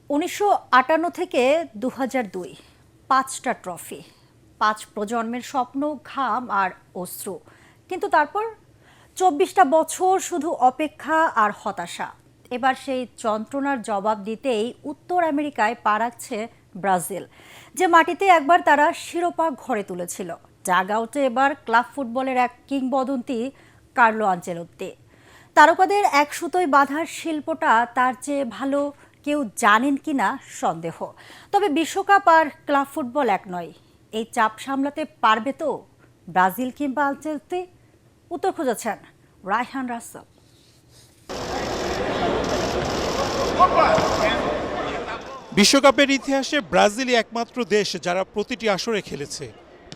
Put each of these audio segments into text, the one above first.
1958 থেকে 2002 5টা ট্রফি, 5 প্রজন্মের স্বপ্ন, ঘাম আর অশ্রু। কিন্তু তারপর 24টা বছর শুধু অপেক্ষা আর হতাশা। এবার সেই যন্ত্রণার জবাব দিতেই উত্তর আমেরিকায় পা রাখছে ব্রাজিল, যে মাটিতে একবার তারা শিরোপা ঘরে তুলেছিল। ডাগআউটে এবার ক্লাব ফুটবলের এক কিংবদন্তি কার্লো আনচেলত্তি। তারকাদের এক সুতোয় বাঁধার শিল্পটা তার চেয়ে ভালো কেউ জানেন কিনা সন্দেহ। তবে বিশ্বকাপ আর ক্লাব ফুটবল এক নয়। এই চাপ সামলাতে পারবে তো ব্রাজিল কিংবা আনচেলত্তি? উত্তর খুঁজেছেন রায়হান রাসেল। বিশ্বকাপের ইতিহাসে ব্রাজিলই একমাত্র দেশ যারা প্রতিটি আসরে খেলেছে।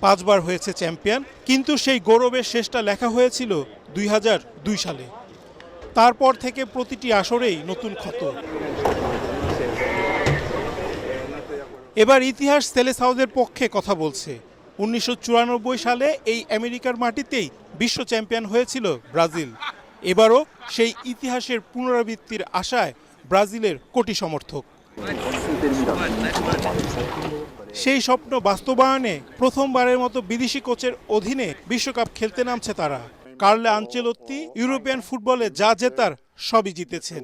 5 বার হয়েছে চ্যাম্পিয়ন, কিন্তু সেই গৌরবের শেষটা লেখা হয়েছিল 2002 সালে। তারপর থেকে প্রতিটি আসরেই নতুন ক্ষত। এবার ইতিহাস সেলেসাওদের পক্ষে কথা বলছে। 1994 সালে এই আমেরিকার মাটিতেই বিশ্ব চ্যাম্পিয়ন হয়েছিল ব্রাজিল। এবারও সেই ইতিহাসের পুনরাবৃত্তির আশায় ব্রাজিলের কোটি সমর্থক। সেই স্বপ্ন বাস্তবায়নে প্রথমবারের মতো বিদেশি কোচের অধীনে বিশ্বকাপ খেলতে নামছে তারা। কার্লো আনচেলত্তি ইউরোপিয়ান ফুটবলে যা জেতার সবই জিতেছেন।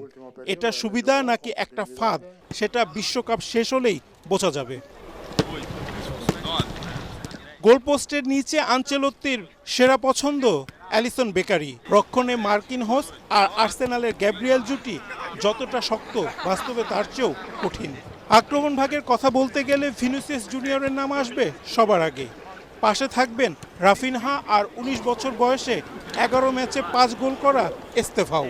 এটা সুবিধা নাকি একটা ফাঁদ, সেটা বিশ্বকাপ শেষ হলেই বোঝা যাবে। গোলপোস্টের নিচে আনচেলত্তির সেরা পছন্দ অ্যালিসন বেকারি, রক্ষণে মার্কিনহোস আর আর্সেনালের গ্যাব্রিয়েল জুটি যতটা শক্ত, বাস্তবে তার চেয়েও কঠিন। আক্রমণ ভাগের কথা বলতে গেলে ভিনিসিয়াস জুনিয়রের নাম আসবে সবার আগে। পাশে থাকবেন রাফিনহা আর 19 বছর বয়সে 11 ম্যাচে 5 গোল করা এস্তেভাও।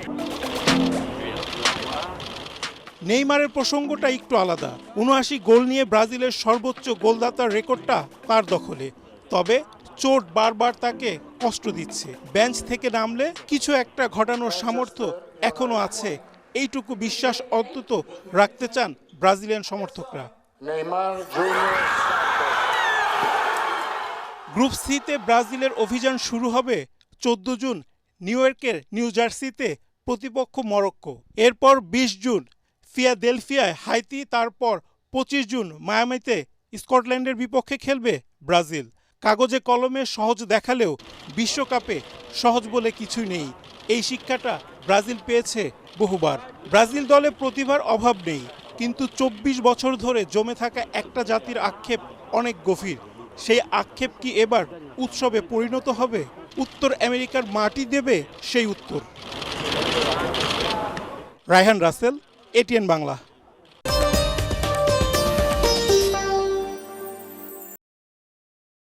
নেইমারের প্রসঙ্গটা একটু আলাদা। 79 গোল নিয়ে ব্রাজিলের সর্বোচ্চ গোলদাতার রেকর্ডটা তার দখলে। তবে চোট বারবার তাকে কষ্ট দিচ্ছে। বেঞ্চ থেকে নামলে কিছু একটা ঘটানোর সামর্থ্য এখনো আছে, এইটুকু বিশ্বাস অন্তত রাখতে চান ব্রাজিলিয়ান সমর্থকরা। গ্রুপ সিতে ব্রাজিলের অভিযান শুরু হবে 14 জুন নিউ ইয়র্কের নিউ জার্সিতে, প্রতিপক্ষ মরক্কো। এরপর 20 জুন ফিলাডেলফিয়ায় হাইতি, তারপর 25 জুন মায়ামিতে স্কটল্যান্ডের বিপক্ষে খেলবে ব্রাজিল। কাগজে কলমে সহজ দেখালেও বিশ্বকাপে সহজ বলে কিছুই নেই। এই শিক্ষাটা ব্রাজিল পেয়েছে বহুবার। ব্রাজিল দলে প্রতিভার অভাব নেই, কিন্তু 24 বছর ধরে জমে থাকা একটা জাতির আক্ষেপ অনেক গভীর। সেই আক্ষেপ কি এবার উৎসবে পরিণত হবে? উত্তর আমেরিকার মাটি দেবে সেই উত্তর। রায়হান রাসেল, এটিএন বাংলা।